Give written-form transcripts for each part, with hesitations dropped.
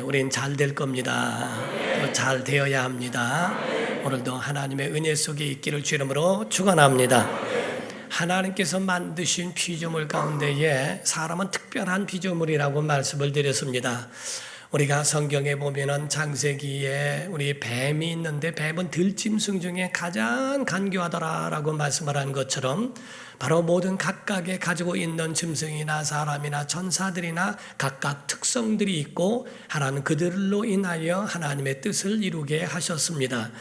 우린 잘 될 겁니다. 또 잘 되어야 합니다. 오늘도 하나님의 은혜 속에 있기를 주 이름으로 축원합니다. 하나님께서 만드신 피조물 가운데에 사람은 특별한 피조물이라고 말씀을 드렸습니다. 우리가 성경에 보면은 창세기에 우리 뱀이 있는데 뱀은 들짐승 중에 가장 간교하더라라고 말씀을 한 것처럼 바로 모든 각각의 가지고 있는 짐승이나 사람이나 천사들이나 각각 특성들이 있고 하나님 그들로 인하여 하나님의 뜻을 이루게 하셨습니다.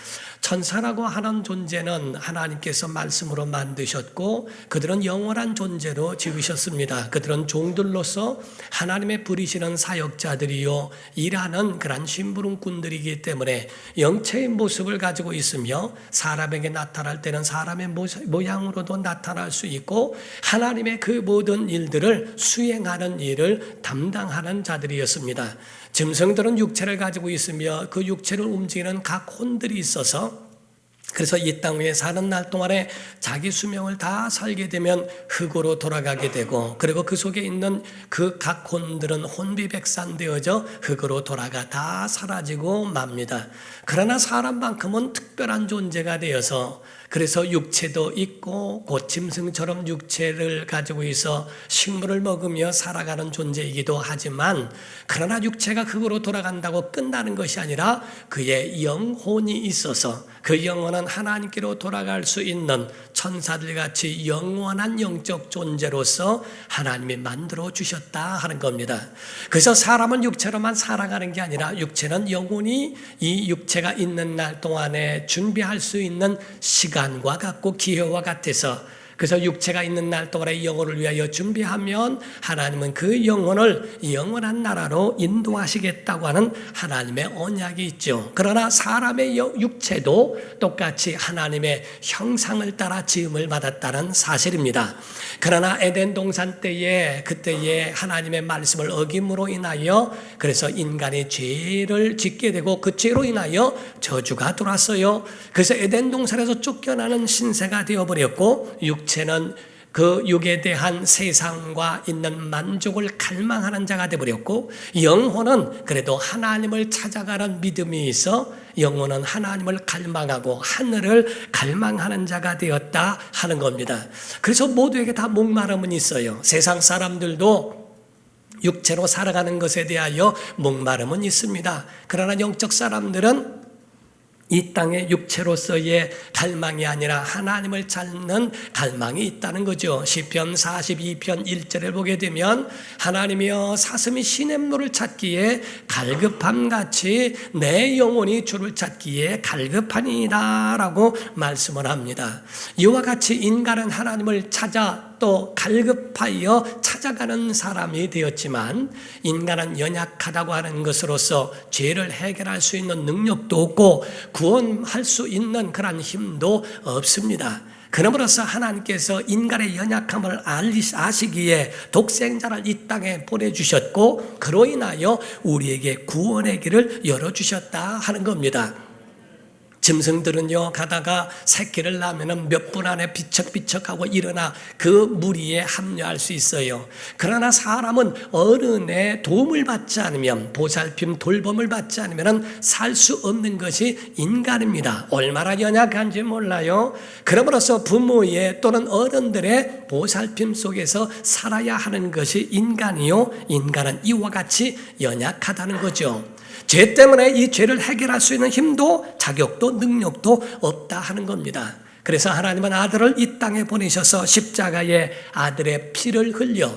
천사라고 하는 존재는 하나님께서 말씀으로 만드셨고 그들은 영원한 존재로 지으셨습니다. 그들은 종들로서 하나님의 부리시는 사역자들이요 일하는 그런 심부름꾼들이기 때문에 영체의 모습을 가지고 있으며 사람에게 나타날 때는 사람의 모양으로도 나타날 수 있고 하나님의 그 모든 일들을 수행하는 일을 담당하는 자들이었습니다. 짐승들은 육체를 가지고 있으며 그 육체를 움직이는 각 혼들이 있어서 그래서 이 땅 위에 사는 날 동안에 자기 수명을 다 살게 되면 흙으로 돌아가게 되고 그리고 그 속에 있는 그 각 혼들은 혼비백산되어져 흙으로 돌아가 다 사라지고 맙니다. 그러나 사람만큼은 특별한 존재가 되어서 그래서 육체도 있고 곧 짐승처럼 육체를 가지고 있어 식물을 먹으며 살아가는 존재이기도 하지만 그러나 육체가 흙으로 돌아간다고 끝나는 것이 아니라 그의 영혼이 있어서 그 영혼은 하나님께로 돌아갈 수 있는 천사들같이 영원한 영적 존재로서 하나님이 만들어 주셨다 하는 겁니다. 그래서 사람은 육체로만 살아가는 게 아니라 육체는 영혼이 이 육체가 있는 날 동안에 준비할 수 있는 시간과 같고 기회와 같아서 그래서 육체가 있는 날 동안에 영혼을 위하여 준비하면 하나님은 그 영혼을 영원한 나라로 인도하시겠다고 하는 하나님의 언약이 있죠. 그러나 사람의 육체도 똑같이 하나님의 형상을 따라 지음을 받았다는 사실입니다. 그러나 에덴 동산 때에 그때에 하나님의 말씀을 어김으로 인하여 그래서 인간이 죄를 짓게 되고 그 죄로 인하여 저주가 들어왔어요. 그래서 에덴 동산에서 쫓겨나는 신세가 되어버렸고 육체는 그 육에 대한 세상과 있는 만족을 갈망하는 자가 되어버렸고 영혼은 그래도 하나님을 찾아가는 믿음이 있어 영혼은 하나님을 갈망하고 하늘을 갈망하는 자가 되었다 하는 겁니다. 그래서 모두에게 다 목마름은 있어요. 세상 사람들도 육체로 살아가는 것에 대하여 목마름은 있습니다. 그러나 영적 사람들은 이 땅의 육체로서의 갈망이 아니라 하나님을 찾는 갈망이 있다는 거죠. 시편 42편 1절을 보게 되면 하나님이여 사슴이 시냇물을 찾기에 갈급함같이 내 영혼이 주를 찾기에 갈급하니이다 라고 말씀을 합니다. 이와 같이 인간은 하나님을 찾아 또 갈급하여 찾아가는 사람이 되었지만 인간은 연약하다고 하는 것으로서 죄를 해결할 수 있는 능력도 없고 구원할 수 있는 그런 힘도 없습니다. 그러므로서 하나님께서 인간의 연약함을 아시기에 독생자를 이 땅에 보내주셨고 그로 인하여 우리에게 구원의 길을 열어주셨다 하는 겁니다. 짐승들은요 가다가 새끼를 낳으면 몇 분 안에 비척비척하고 일어나 그 무리에 합류할 수 있어요. 그러나 사람은 어른의 도움을 받지 않으면 보살핌 돌봄을 받지 않으면 살 수 없는 것이 인간입니다. 얼마나 연약한지 몰라요. 그러므로서 부모의 또는 어른들의 보살핌 속에서 살아야 하는 것이 인간이요 인간은 이와 같이 연약하다는 거죠. 죄 때문에 이 죄를 해결할 수 있는 힘도 자격도 능력도 없다 하는 겁니다. 그래서 하나님은 아들을 이 땅에 보내셔서 십자가에 아들의 피를 흘려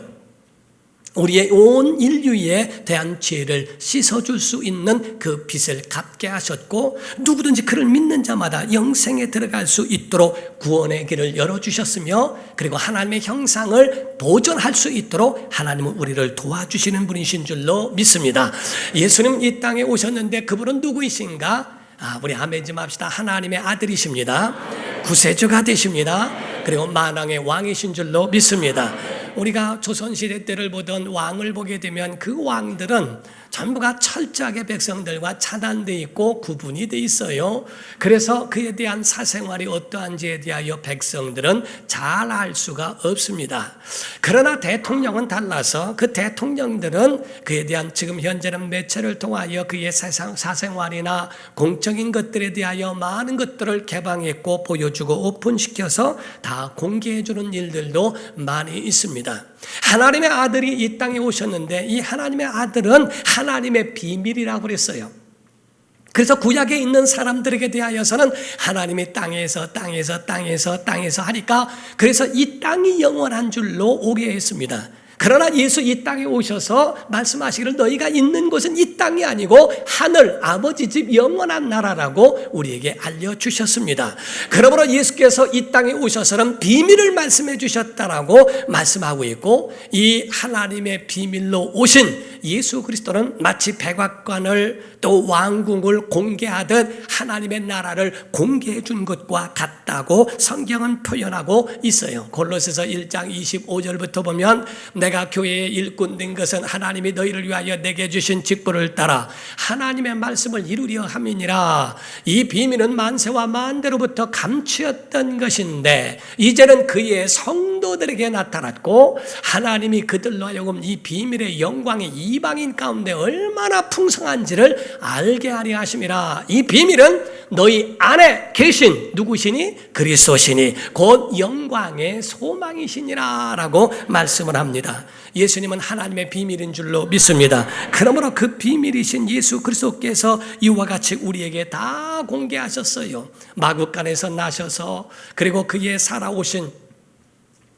우리의 온 인류에 대한 죄를 씻어줄 수 있는 그 빚을 갚게 하셨고 누구든지 그를 믿는 자마다 영생에 들어갈 수 있도록 구원의 길을 열어주셨으며 그리고 하나님의 형상을 보존할 수 있도록 하나님은 우리를 도와주시는 분이신 줄로 믿습니다. 예수님 이 땅에 오셨는데 그분은 누구이신가? 우리 아멘 좀 합시다. 하나님의 아들이십니다. 구세주가 되십니다. 그리고 만왕의 왕이신 줄로 믿습니다. 우리가 조선시대 때를 보던 왕을 보게 되면 그 왕들은 전부가 철저하게 백성들과 차단되어 있고 구분이 되어 있어요. 그래서 그에 대한 사생활이 어떠한지에 대하여 백성들은 잘 알 수가 없습니다. 그러나 대통령은 달라서 그 대통령들은 그에 대한 지금 현재는 매체를 통하여 그의 사생활이나 공적인 것들에 대하여 많은 것들을 개방했고 보여주고 오픈시켜서 다 공개해주는 일들도 많이 있습니다. 하나님의 아들이 이 땅에 오셨는데 이 하나님의 아들은 하나님의 비밀이라고 그랬어요. 그래서 구약에 있는 사람들에게 대하여서는 하나님이 땅에서 하니까 그래서 이 땅이 영원한 줄로 오게 했습니다. 그러나 예수 이 땅에 오셔서 말씀하시기를 너희가 있는 곳은 이 땅이 아니고 하늘 아버지 집 영원한 나라라고 우리에게 알려주셨습니다. 그러므로 예수께서 이 땅에 오셔서는 비밀을 말씀해 주셨다라고 말씀하고 있고 이 하나님의 비밀로 오신 예수 그리스도는 마치 백악관을 또 왕궁을 공개하듯 하나님의 나라를 공개해 준 것과 같다고 성경은 표현하고 있어요. 골로새서 1장 25절부터 보면 내가 교회의 일꾼 된 것은 하나님이 너희를 위하여 내게 주신 직분을 따라 하나님의 말씀을 이루려 함이니라. 이 비밀은 만세와 만대로부터 감추었던 것인데 이제는 그의 성도들에게 나타났고 하나님이 그들로 하여금 이 비밀의 영광이 이방인 가운데 얼마나 풍성한지를 알게 하려 하심이라. 이 비밀은 너희 안에 계신 누구시니? 그리스도시니 곧 영광의 소망이시니라 라고 말씀을 합니다. 예수님은 하나님의 비밀인 줄로 믿습니다. 그러므로 그 비밀이신 예수 그리스도께서 이와 같이 우리에게 다 공개하셨어요. 마구간에서 나셔서 그리고 그의 살아오신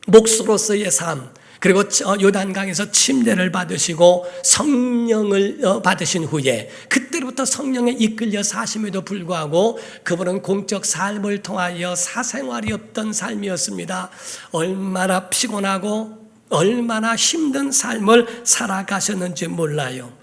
목수로서의 삶, 그리고 요단강에서 침례를 받으시고 성령을 받으신 후에 그때부터 성령에 이끌려 사심에도 불구하고 그분은 공적 삶을 통하여 사생활이 없던 삶이었습니다. 얼마나 피곤하고 얼마나 힘든 삶을 살아가셨는지 몰라요.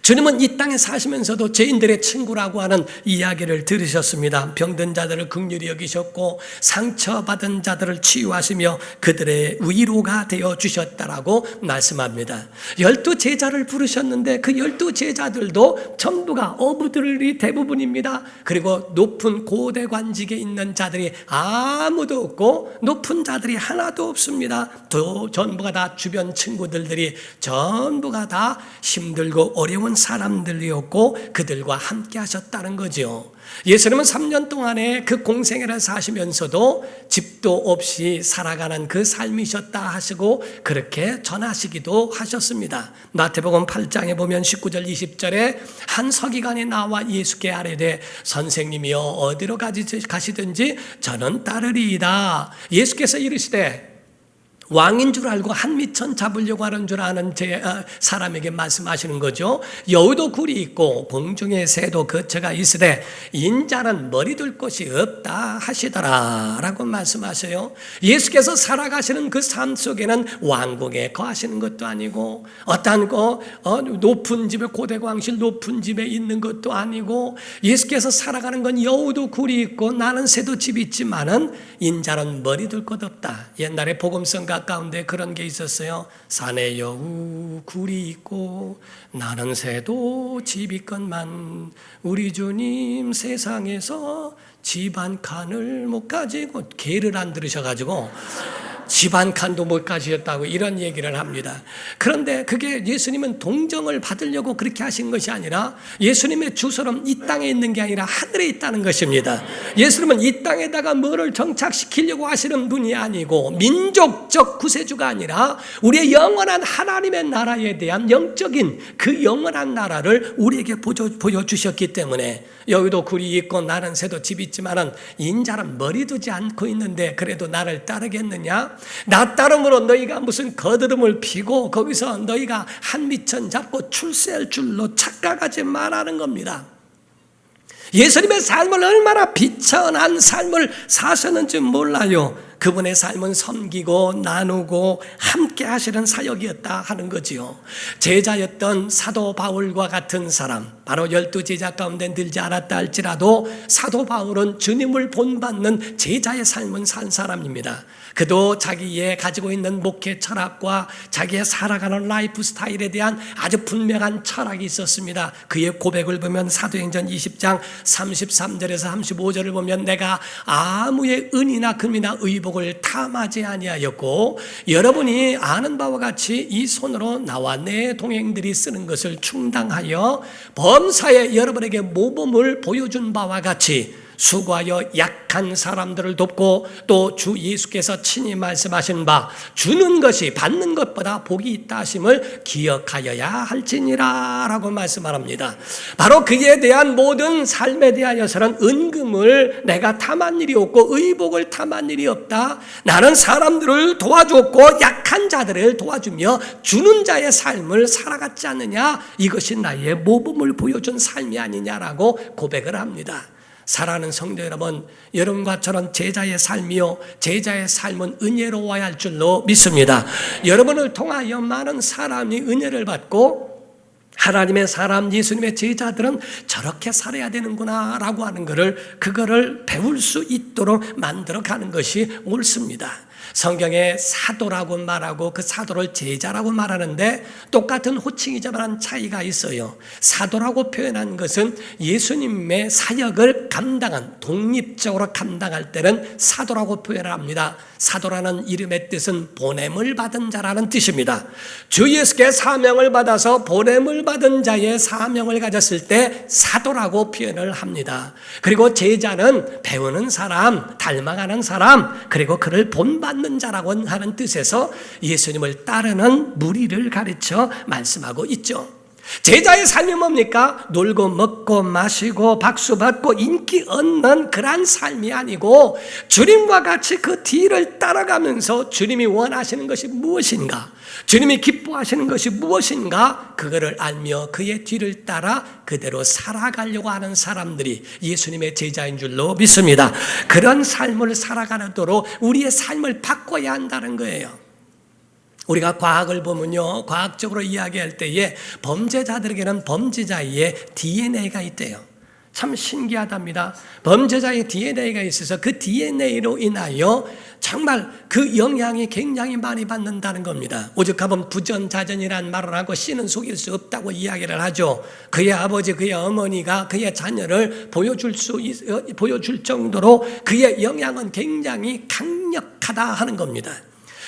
주님은 이 땅에 사시면서도 죄인들의 친구라고 하는 이야기를 들으셨습니다. 병든 자들을 긍휼히 여기셨고 상처받은 자들을 치유하시며 그들의 위로가 되어 주셨다라고 말씀합니다. 12 제자를 부르셨는데 그 12 제자들도 전부가 어부들이 대부분입니다. 그리고 높은 고대 관직에 있는 자들이 아무도 없고 높은 자들이 하나도 없습니다. 전부가 다 주변 친구들이 전부가 다 힘들고 어려운 사람들이었고 그들과 함께 하셨다는 거죠. 예수님은 3년 동안에 그 공생애를 사시면서도 집도 없이 살아가는 그 삶이셨다 하시고 그렇게 전하시기도 하셨습니다. 마태복음 8장에 보면 19절 20절에 한 서기관이 나와 예수께 아뢰되 선생님이여 어디로 가시든지 저는 따르리이다. 예수께서 이르시되 왕인 줄 알고 한미천 잡으려고 하는 줄 아는 사람에게 말씀하시는 거죠. 여우도 굴이 있고 공중의 새도 거처가 있으되 인자는 머리 둘 곳이 없다 하시더라 라고 말씀하셔요. 예수께서 살아가시는 그 삶 속에는 왕궁에 거하시는 것도 아니고 어떠한 높은 집에 고대광실 높은 집에 있는 것도 아니고 예수께서 살아가는 건 여우도 굴이 있고 나는 새도 집이 있지만은 인자는 머리 둘 곳 없다. 옛날에 복음성가 가운데 그런 게 있었어요. 산에 여우 굴이 있고 나는 새도 집 있건만 우리 주님 세상에서 집 한 칸을 못 가지고 개를 안 들으셔가지고 집 한 칸도 못 가지셨다고 이런 얘기를 합니다. 그런데 그게 예수님은 동정을 받으려고 그렇게 하신 것이 아니라 예수님의 주소는 이 땅에 있는 게 아니라 하늘에 있다는 것입니다. 예수님은 이 땅에다가 뭐를 정착시키려고 하시는 분이 아니고 민족적 구세주가 아니라 우리의 영원한 하나님의 나라에 대한 영적인 그 영원한 나라를 우리에게 보여주셨기 때문에 여기도 굴이 있고 나는 새도 집 있지만은 인자는 머리 두지 않고 있는데 그래도 나를 따르겠느냐? 나 따름으로 너희가 무슨 거드름을 피고 거기서 너희가 한미천 잡고 출세할 줄로 착각하지 말라는 겁니다. 예수님의 삶을 얼마나 비천한 삶을 사셨는지 몰라요. 그분의 삶은 섬기고 나누고 함께 하시는 사역이었다 하는 거지요. 제자였던 사도 바울과 같은 사람, 바로 12제자 가운데 들지 않았다 할지라도 사도 바울은 주님을 본받는 제자의 삶을 산 사람입니다. 그도 자기의 가지고 있는 목회 철학과 자기의 살아가는 라이프 스타일에 대한 아주 분명한 철학이 있었습니다. 그의 고백을 보면 사도행전 20장 33절에서 35절을 보면 내가 아무의 은이나 금이나 의복을 탐하지 아니하였고 여러분이 아는 바와 같이 이 손으로 나와 내 동행들이 쓰는 것을 충당하여 범사에 여러분에게 모범을 보여준 바와 같이 수고하여 약한 사람들을 돕고 또 주 예수께서 친히 말씀하신 바 주는 것이 받는 것보다 복이 있다 하심을 기억하여야 할지니라 라고 말씀합니다. 바로 그에 대한 모든 삶에 대하여서는 은금을 내가 탐한 일이 없고 의복을 탐한 일이 없다. 나는 사람들을 도와줬고 약한 자들을 도와주며 주는 자의 삶을 살아갔지 않느냐. 이것이 나의 모범을 보여준 삶이 아니냐라고 고백을 합니다. 사랑하는 성도 여러분, 여러분과 저는 제자의 삶이요 제자의 삶은 은혜로워야 할 줄로 믿습니다. 여러분을 통하여 많은 사람이 은혜를 받고 하나님의 사람 예수님의 제자들은 저렇게 살아야 되는구나 라고 하는 그거를 배울 수 있도록 만들어가는 것이 옳습니다. 성경에 사도라고 말하고 그 사도를 제자라고 말하는데 똑같은 호칭이지만 차이가 있어요. 사도라고 표현한 것은 예수님의 사역을 독립적으로 감당할 때는 사도라고 표현을 합니다. 사도라는 이름의 뜻은 보냄을 받은 자라는 뜻입니다. 주 예수께 사명을 받아서 보냄을 받은 자의 사명을 가졌을 때 사도라고 표현을 합니다. 그리고 제자는 배우는 사람, 닮아가는 사람, 그리고 그를 본받는 자라고 하는 뜻에서 예수님을 따르는 무리를 가르쳐 말씀하고 있죠. 제자의 삶이 뭡니까? 놀고 먹고 마시고 박수받고 인기 얻는 그런 삶이 아니고 주님과 같이 그 뒤를 따라가면서 주님이 원하시는 것이 무엇인가, 주님이 기뻐하시는 것이 무엇인가, 그거를 알며 그의 뒤를 따라 그대로 살아가려고 하는 사람들이 예수님의 제자인 줄로 믿습니다. 그런 삶을 살아가도록 우리의 삶을 바꿔야 한다는 거예요. 우리가 과학을 보면요, 과학적으로 이야기할 때에 범죄자들에게는 범죄자의 DNA가 있대요. 참 신기하답니다. 범죄자의 DNA가 있어서 그 DNA로 인하여 정말 그 영향이 굉장히 많이 받는다는 겁니다. 오죽하면 부전자전이라는 말을 하고 씨는 속일 수 없다고 이야기를 하죠. 그의 아버지, 그의 어머니가 그의 자녀를 보여줄 정도로 그의 영향은 굉장히 강력하다 하는 겁니다.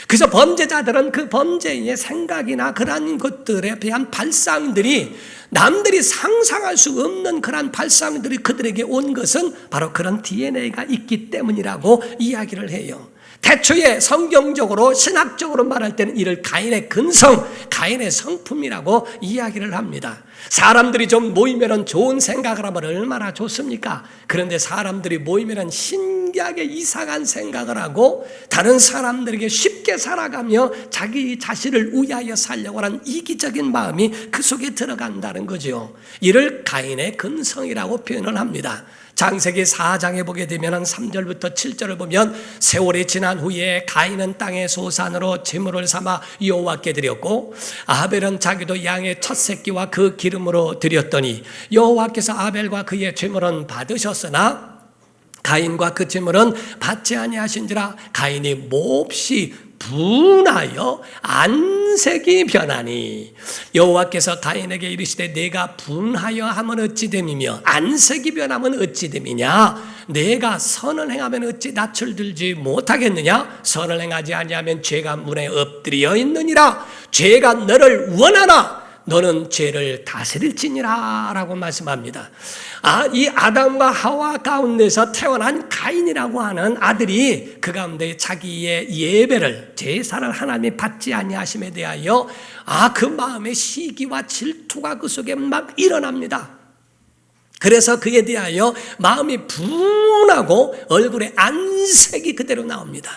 그래서 범죄자들은 그 범죄의 생각이나 그러한 것들에 대한 발상들이 남들이 상상할 수 없는 그러한 발상들이 그들에게 온 것은 바로 그런 DNA가 있기 때문이라고 이야기를 해요. 태초에 성경적으로 신학적으로 말할 때는 이를 가인의 근성, 가인의 성품이라고 이야기를 합니다. 사람들이 좀 모이면 좋은 생각을 하면 얼마나 좋습니까? 그런데 사람들이 모이면 신기하게 이상한 생각을 하고 다른 사람들에게 쉽게 살아가며 자기 자신을 우위하여 살려고 하는 이기적인 마음이 그 속에 들어간다는 거죠. 이를 가인의 근성이라고 표현을 합니다. 창세기 4장에 보게 되면 3절부터 7절을 보면 세월이 지난 후에 가인은 땅의 소산으로 제물을 삼아 여호와께 드렸고 아벨은 자기도 양의 첫 새끼와 그 기름으로 드렸더니 여호와께서 아벨과 그의 제물은 받으셨으나 가인과 그 제물은 받지 아니하신지라 가인이 몹시 분하여 안색이 변하니 여호와께서 가인에게 이르시되 내가 분하여 하면 어찌 됨이며 안색이 변하면 어찌 됨이냐. 내가 선을 행하면 어찌 낯을 들지 못하겠느냐. 선을 행하지 아니하면 죄가 문에 엎드려 있느니라. 죄가 너를 원하나 너는 죄를 다스릴지니라 라고 말씀합니다. 이 아담과 하와 가운데서 태어난 가인이라고 하는 아들이 그 가운데 자기의 예배를 제사를 하나님이 받지 아니하심에 대하여 그 마음의 시기와 질투가 그 속에 막 일어납니다. 그래서 그에 대하여 마음이 분하고 얼굴에 안색이 그대로 나옵니다.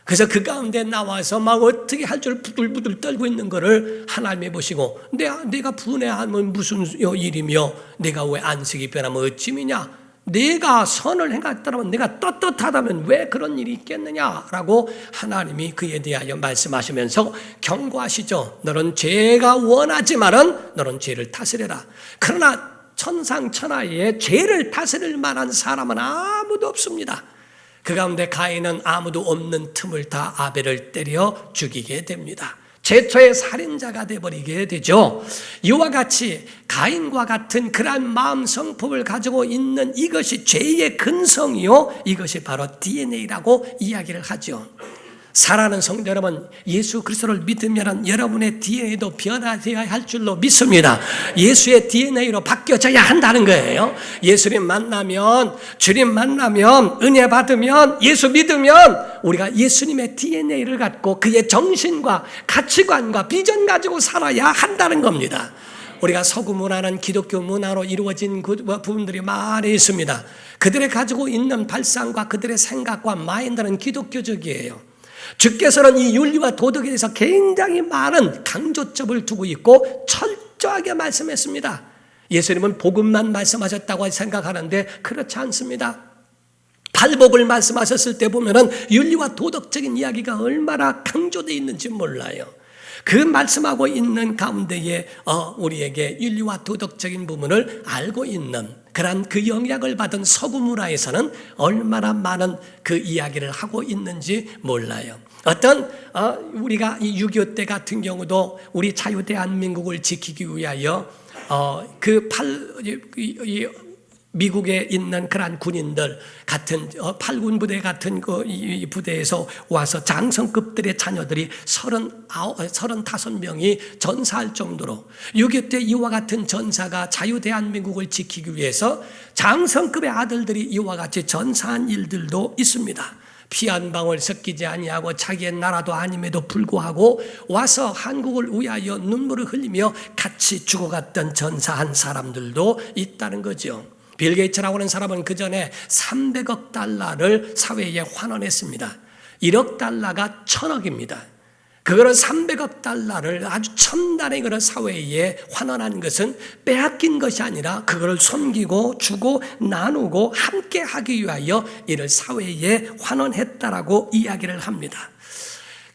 그래서 그 가운데 나와서 막 어떻게 할 줄 부들부들 떨고 있는 것을 하나님이 보시고 내가 분해하면 무슨 일이며 내가 왜 안색이 변하면 어찌미냐. 내가 선을 행했다면, 내가 떳떳하다면 왜 그런 일이 있겠느냐라고 하나님이 그에 대하여 말씀하시면서 경고하시죠. 너는 죄가 원하지만은 너는 죄를 다스려라. 그러나 천상천하에 죄를 다스릴 만한 사람은 아무도 없습니다. 그 가운데 가인은 아무도 없는 틈을 타 아벨을 때려 죽이게 됩니다. 최초의 살인자가 되어버리게 되죠. 이와 같이 가인과 같은 그러한 마음 성품을 가지고 있는 이것이 죄의 근성이요, 이것이 바로 DNA라고 이야기를 하죠. 사랑하는 성도 여러분, 예수 그리스도를 믿으면 여러분의 DNA도 변화되어야 할 줄로 믿습니다. 예수의 DNA로 바뀌어져야 한다는 거예요. 예수님 만나면, 주님 만나면, 은혜 받으면, 예수 믿으면 우리가 예수님의 DNA를 갖고 그의 정신과 가치관과 비전 가지고 살아야 한다는 겁니다. 우리가 서구 문화는 기독교 문화로 이루어진 부분들이 많이 있습니다. 그들이 가지고 있는 발상과 그들의 생각과 마인드는 기독교적이에요. 주께서는 이 윤리와 도덕에 대해서 굉장히 많은 강조점을 두고 있고 철저하게 말씀했습니다. 예수님은 복음만 말씀하셨다고 생각하는데 그렇지 않습니다. 팔복을 말씀하셨을 때 보면은 윤리와 도덕적인 이야기가 얼마나 강조되어 있는지 몰라요. 그 말씀하고 있는 가운데에 우리에게 윤리와 도덕적인 부분을 알고 있는 그런 그 영향을 받은 서구 문화에서는 얼마나 많은 그 이야기를 하고 있는지 몰라요. 우리가 이 6.25 때 같은 경우도 우리 자유대한민국을 지키기 위하여 미국에 있는 그러한 군인들 같은 8군 부대 같은 이 부대에서 와서 장성급들의 자녀들이 35명이 전사할 정도로 6.25 때 이와 같은 전사가 자유대한민국을 지키기 위해서 장성급의 아들들이 이와 같이 전사한 일들도 있습니다. 피 한 방울 섞이지 아니하고 자기의 나라도 아님에도 불구하고 와서 한국을 위하여 눈물을 흘리며 같이 죽어갔던 전사한 사람들도 있다는 거죠. 빌 게이츠라고 하는 사람은 그 전에 300억 달러를 사회에 환원했습니다. 1억 달러가 1000억입니다. 그거를 300억 달러를 아주 첨단의 그런 사회에 환원한 것은 빼앗긴 것이 아니라 그거를 섬기고 주고 나누고 함께 하기 위하여 이를 사회에 환원했다라고 이야기를 합니다.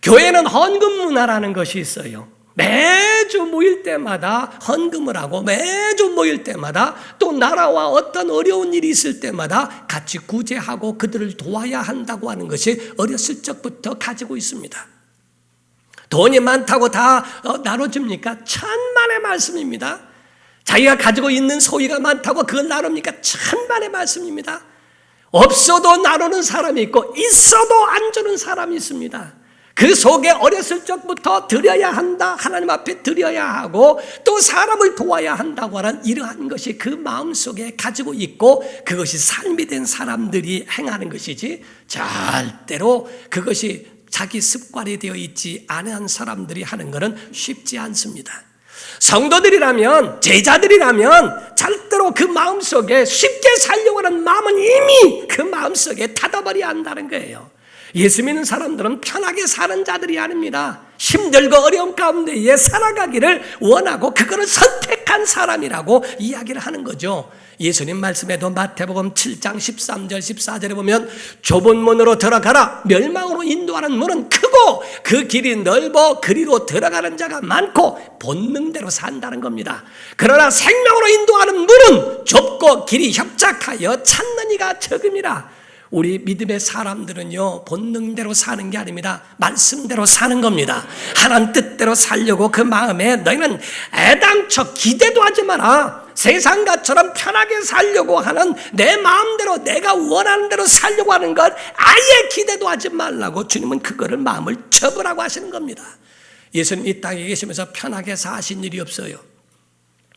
교회는 헌금 문화라는 것이 있어요. 매주 모일 때마다 헌금을 하고 매주 모일 때마다 또 나라와 어떤 어려운 일이 있을 때마다 같이 구제하고 그들을 도와야 한다고 하는 것이 어렸을 적부터 가지고 있습니다. 돈이 많다고 다 나눠줍니까? 천만의 말씀입니다. 자기가 가지고 있는 소유가 많다고 그걸 나눕니까? 천만의 말씀입니다. 없어도 나누는 사람이 있고 있어도 안 주는 사람이 있습니다. 그 속에 어렸을 적부터 드려야 한다, 하나님 앞에 드려야 하고 또 사람을 도와야 한다고 하는 이러한 것이 그 마음속에 가지고 있고 그것이 삶이 된 사람들이 행하는 것이지 절대로 그것이 자기 습관이 되어 있지 않은 사람들이 하는 것은 쉽지 않습니다. 성도들이라면, 제자들이라면 절대로 그 마음속에 쉽게 살려고 하는 마음은 이미 그 마음속에 닫아버려야 한다는 거예요. 예수 믿는 사람들은 편하게 사는 자들이 아닙니다. 힘들고 어려움 가운데에 살아가기를 원하고 그거를 선택한 사람이라고 이야기를 하는 거죠. 예수님 말씀에도 마태복음 7장 13절 14절에 보면 좁은 문으로 들어가라, 멸망으로 인도하는 문은 크고 그 길이 넓어 그리로 들어가는 자가 많고 본능대로 산다는 겁니다. 그러나 생명으로 인도하는 문은 좁고 길이 협착하여 찾는 이가 적음이라. 우리 믿음의 사람들은요, 본능대로 사는 게 아닙니다. 말씀대로 사는 겁니다. 하나님 뜻대로 살려고 그 마음에 너희는 애당초 기대도 하지 마라. 세상과처럼 편하게 살려고 하는 내 마음대로 내가 원하는 대로 살려고 하는 것 아예 기대도 하지 말라고 주님은 그거를 마음을 접으라고 하시는 겁니다. 예수님 이 땅에 계시면서 편하게 사신 일이 없어요.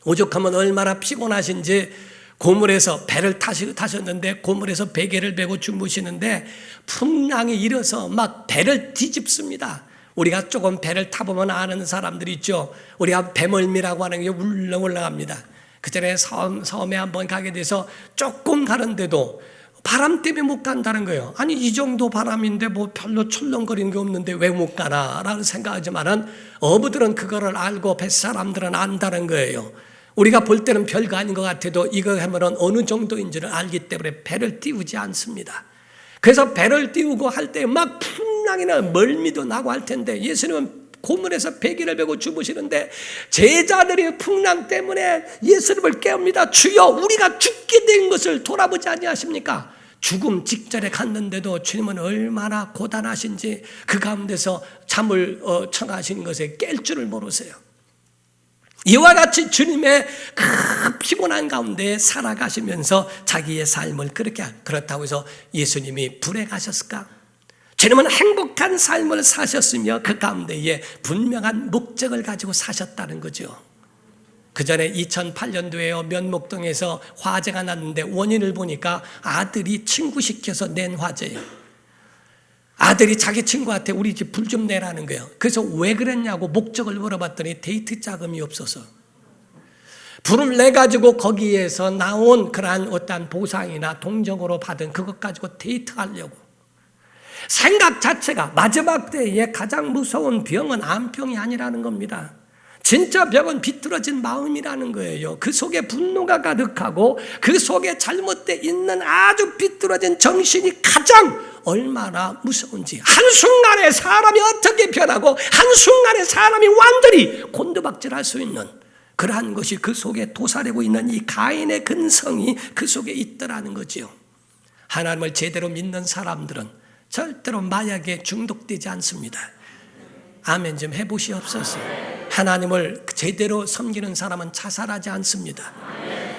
오죽하면 얼마나 피곤하신지 고물에서 배를 타셨는데 고물에서 베개를 베고 주무시는데 풍랑이 일어서 막 배를 뒤집습니다. 우리가 조금 배를 타보면 아는 사람들이 있죠. 우리가 배멀미라고 하는 게 울렁울렁합니다. 그 전에 섬에 한번 가게 돼서 조금 가는데도 바람 때문에 못 간다는 거예요. 아니 이 정도 바람인데 뭐 별로 철렁거리는 게 없는데 왜 못 가나 라는 생각하지만은 어부들은 그거를 알고 뱃사람들은 안다는 거예요. 우리가 볼 때는 별거 아닌 것 같아도 이거 하면 어느 정도인지를 알기 때문에 배를 띄우지 않습니다. 그래서 배를 띄우고 할 때 막 풍랑이나 멀미도 나고 할 텐데 예수님은 고문에서 배기를 베고 주무시는데 제자들이 풍랑 때문에 예수님을 깨웁니다. 주여, 우리가 죽게 된 것을 돌아보지 아니하십니까? 죽음 직전에 갔는데도 주님은 얼마나 고단하신지 그 가운데서 잠을 청하신 것에 깰 줄을 모르세요. 이와 같이 주님의 그 피곤한 가운데 살아가시면서 자기의 삶을 그렇다고 해서 예수님이 불에 가셨을까? 주님은 행복한 삶을 사셨으며 그 가운데에 분명한 목적을 가지고 사셨다는 거죠. 그 전에 2008년도에요. 면목동에서 화재가 났는데 원인을 보니까 아들이 친구 시켜서 낸 화재예요. 아들이 자기 친구한테 우리 집 불 좀 내라는 거예요. 그래서 왜 그랬냐고 목적을 물어봤더니 데이트 자금이 없어서 불을 내가지고 거기에서 나온 그러한 어떤 보상이나 동정으로 받은 그것 가지고 데이트하려고. 생각 자체가 마지막 때에 가장 무서운 병은 암병이 아니라는 겁니다. 진짜 병은 비뚤어진 마음이라는 거예요. 그 속에 분노가 가득하고 그 속에 잘못되어 있는 아주 비뚤어진 정신이 가장 얼마나 무서운지. 한순간에 사람이 어떻게 변하고 한순간에 사람이 완전히 곤두박질할 수 있는 그러한 것이 그 속에 도사리고 있는 이 가인의 근성이 그 속에 있더라는 거지요. 하나님을 제대로 믿는 사람들은 절대로 마약에 중독되지 않습니다. 아멘 좀 해보시옵소서. 하나님을 제대로 섬기는 사람은 자살하지 않습니다.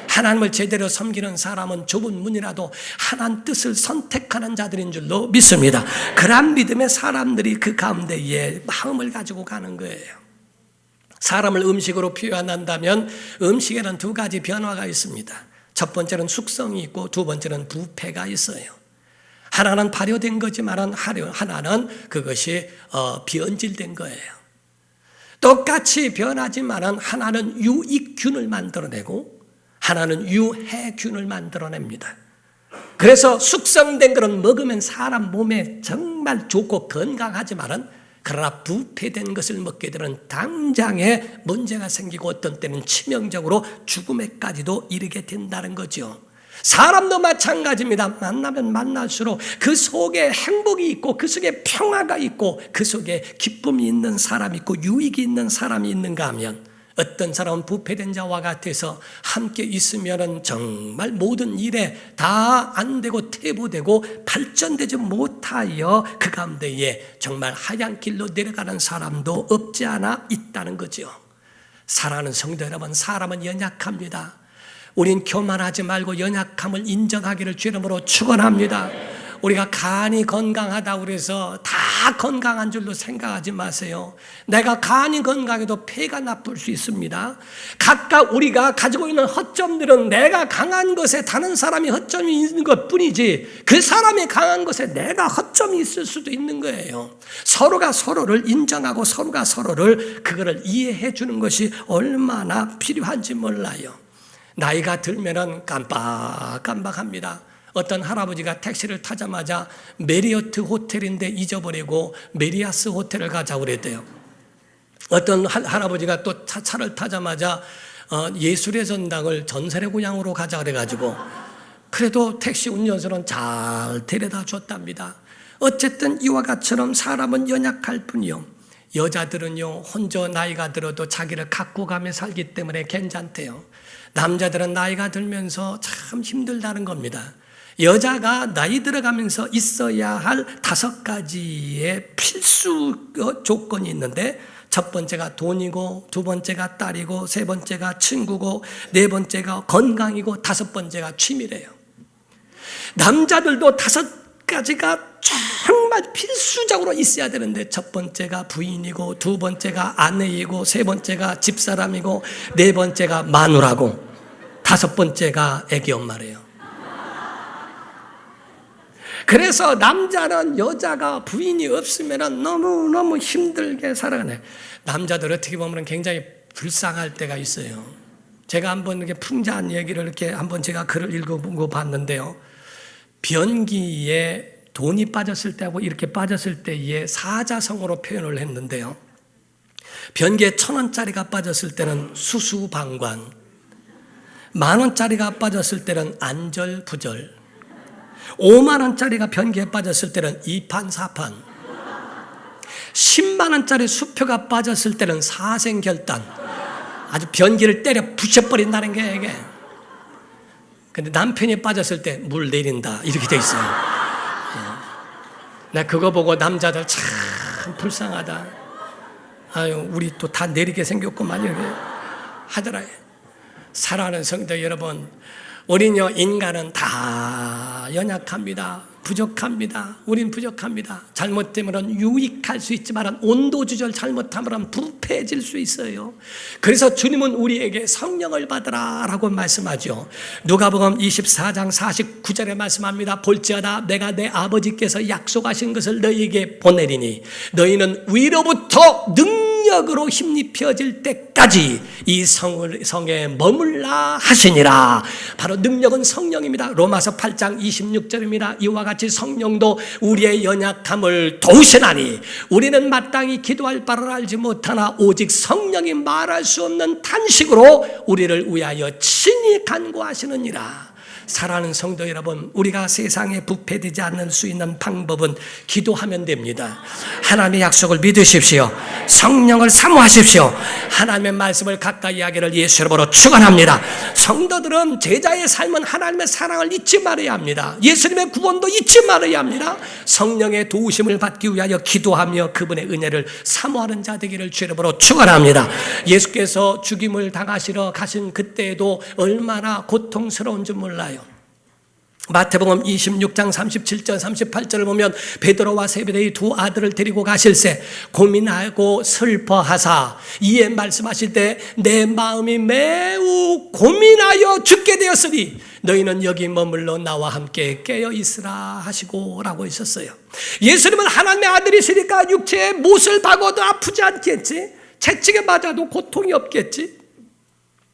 하나님을 제대로 섬기는 사람은 좁은 문이라도 하나님 뜻을 선택하는 자들인 줄로 믿습니다. 그러한 믿음의 사람들이 그 가운데에 마음을 가지고 가는 거예요. 사람을 음식으로 표현한다면 음식에는 두 가지 변화가 있습니다. 첫 번째는 숙성이 있고 두 번째는 부패가 있어요. 하나는 발효된 거지만 하나는 그것이 변질된 거예요. 똑같이 변하지만 하나는 유익균을 만들어내고 하나는 유해균을 만들어냅니다. 그래서 숙성된 것은 먹으면 사람 몸에 정말 좋고 건강하지만 그러나 부패된 것을 먹게 되면 당장에 문제가 생기고 어떤 때는 치명적으로 죽음에까지도 이르게 된다는 거죠. 사람도 마찬가지입니다. 만나면 만날수록 그 속에 행복이 있고 그 속에 평화가 있고 그 속에 기쁨이 있는 사람이 있고 유익이 있는 사람이 있는가 하면 어떤 사람은 부패된 자와 같아서 함께 있으면 정말 모든 일에 다 안 되고 퇴보되고 발전되지 못하여 그 가운데에 정말 하얀 길로 내려가는 사람도 없지 않아 있다는 거죠. 사랑하는 성도 여러분, 사람은 연약합니다. 우린 교만하지 말고 연약함을 인정하기를 주 이름으로 축원합니다. 우리가 간이 건강하다고 해서 다 건강한 줄로 생각하지 마세요. 내가 간이 건강해도 폐가 나쁠 수 있습니다. 각각 우리가 가지고 있는 허점들은 내가 강한 것에 다른 사람이 허점이 있는 것뿐이지 그 사람이 강한 것에 내가 허점이 있을 수도 있는 거예요. 서로가 서로를 인정하고 서로가 서로를 그거를 이해해 주는 것이 얼마나 필요한지 몰라요. 나이가 들면은 깜빡깜빡합니다. 어떤 할아버지가 택시를 타자마자 메리어트 호텔인데 잊어버리고 메리아스 호텔을 가자고 그랬대요. 어떤 할아버지가 또 차를 타자마자 예술의 전당을 전설의 고향으로 가자 그래가지고 그래도 택시 운전수는 잘 데려다 줬답니다. 어쨌든 이와 같이처럼 사람은 연약할 뿐이요. 여자들은요 혼자 나이가 들어도 자기를 갖고 가며 살기 때문에 괜찮대요. 남자들은 나이가 들면서 참 힘들다는 겁니다. 여자가 나이 들어가면서 있어야 할 5가지의 필수 조건이 있는데 첫 번째가 돈이고 두 번째가 딸이고 세 번째가 친구고 네 번째가 건강이고 다섯 번째가 취미래요. 남자들도 5가지가 정말 필수적으로 있어야 되는데 첫 번째가 부인이고 두 번째가 아내이고 세 번째가 집사람이고 네 번째가 마누라고 다섯 번째가 애기 엄마래요. 그래서 남자는 여자가 부인이 없으면 너무너무 힘들게 살아가네. 남자들 어떻게 보면 굉장히 불쌍할 때가 있어요. 제가 한번 이렇게 풍자한 얘기를 이렇게 한번 제가 글을 읽어보고 봤는데요. 변기에 돈이 빠졌을 때하고 이렇게 빠졌을 때에 사자성어로 표현을 했는데요. 변기에 1,000원짜리가 빠졌을 때는 수수방관, 10,000원짜리가 빠졌을 때는 안절부절, 50,000원짜리가 변기에 빠졌을 때는 2판 4판, 100,000원짜리 수표가 빠졌을 때는 사생결단, 아주 변기를 때려 부셔버린다는 게 이게. 근데 남편이 빠졌을 때 물 내린다 이렇게 돼 있어요. 나 그거 보고 남자들 참 불쌍하다. 아유, 우리 또 다 내리게 생겼구만 이렇게 하더라. 사랑하는 성도 여러분, 우리요 인간은 다 연약합니다. 부족합니다. 우린 부족합니다. 잘못되면 유익할 수 있지만 온도 조절 잘못하면 부패해질 수 있어요. 그래서 주님은 우리에게 성령을 받으라 라고 말씀하죠. 누가복음 24장 49절에 말씀합니다. 볼지어다 내가 내 아버지께서 약속하신 것을 너희에게 보내리니 너희는 위로부터 능력으로 힘입혀질 때까지 이 성에 머물라 하시니라. 바로 능력은 성령입니다. 로마서 8장 26절입니다. 이와 같이 성령도 우리의 연약함을 도우시나니 우리는 마땅히 기도할 바를 알지 못하나 오직 성령이 말할 수 없는 탄식으로 우리를 위하여 친히 간구하시느니라. 사랑하는 성도 여러분, 우리가 세상에 부패되지 않을 수 있는 방법은 기도하면 됩니다. 하나님의 약속을 믿으십시오. 성령을 사모하십시오. 하나님의 말씀을 가까이 하기를 예수 이름으로 축원합니다. 성도들은 제자의 삶은 하나님의 사랑을 잊지 말아야 합니다. 예수님의 구원도 잊지 말아야 합니다. 성령의 도우심을 받기 위하여 기도하며 그분의 은혜를 사모하는 자 되기를 주 이름으로 축원합니다. 예수께서 죽임을 당하시러 가신 그때에도 얼마나 고통스러운 줄 몰라요. 마태복음 26장 37절 38절을 보면 베드로와 세베대의 두 아들을 데리고 가실새 고민하고 슬퍼하사 이에 말씀하실 때 내 마음이 매우 고민하여 죽게 되었으니 너희는 여기 머물러 나와 함께 깨어 있으라 하시고 라고 있었어요. 예수님은 하나님의 아들이시니까 육체의 못을 박아도 아프지 않겠지, 채찍에 맞아도 고통이 없겠지.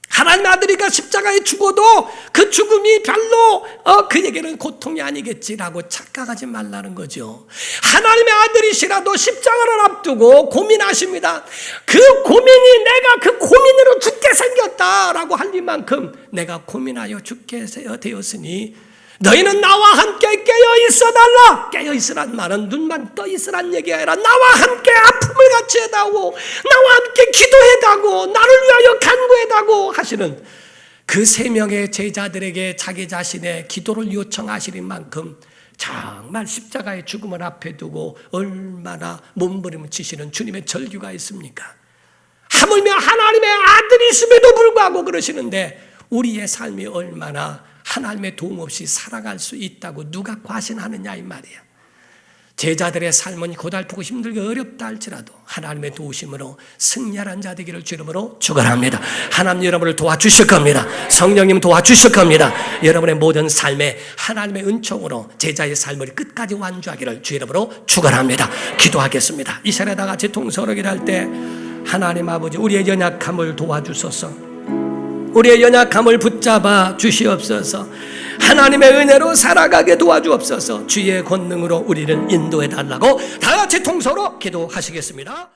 하나님의 아들이니까 십자가에 죽어도 그 죽음이 별로 그에게는 고통이 아니겠지라고 착각하지 말라는 거죠. 하나님의 아들이시라도 십자가를 앞두고 고민하십니다. 그 고민이 내가 그 고민으로 죽게 생겼다라고 할 이만큼 내가 고민하여 죽게 되었으니 너희는 나와 함께 깨어 있어달라. 깨어 있으란 말은 눈만 떠 있으란 얘기가 아니라 나와 함께 아픔을 같이 해다고, 나와 함께 기도해다고, 나를 위하여 간구해다고 하시는 그 3명의 제자들에게 자기 자신의 기도를 요청하시는 만큼 정말 십자가의 죽음을 앞에 두고 얼마나 몸부림치시는 주님의 절규가 있습니까? 하물며 하나님의 아들이심에도 불구하고 그러시는데 우리의 삶이 얼마나 하나님의 도움 없이 살아갈 수 있다고 누가 과신하느냐 이 말이야. 제자들의 삶은 고달프고 힘들고 어렵다 할지라도 하나님의 도우심으로 승리하는 자 되기를 주 이름으로 축원합니다. 하나님 여러분을 도와주실 겁니다. 성령님 도와주실 겁니다. 여러분의 모든 삶에 하나님의 은총으로 제자의 삶을 끝까지 완주하기를 주 이름으로 축원합니다. 기도하겠습니다. 이 시간에 다 같이 통성으로 기도할 때 하나님 아버지, 우리의 연약함을 도와주소서. 우리의 연약함을 붙잡아 주시옵소서. 하나님의 은혜로 살아가게 도와주옵소서. 주의 권능으로 우리를 인도해 달라고 다 같이 통성으로 기도하시겠습니다.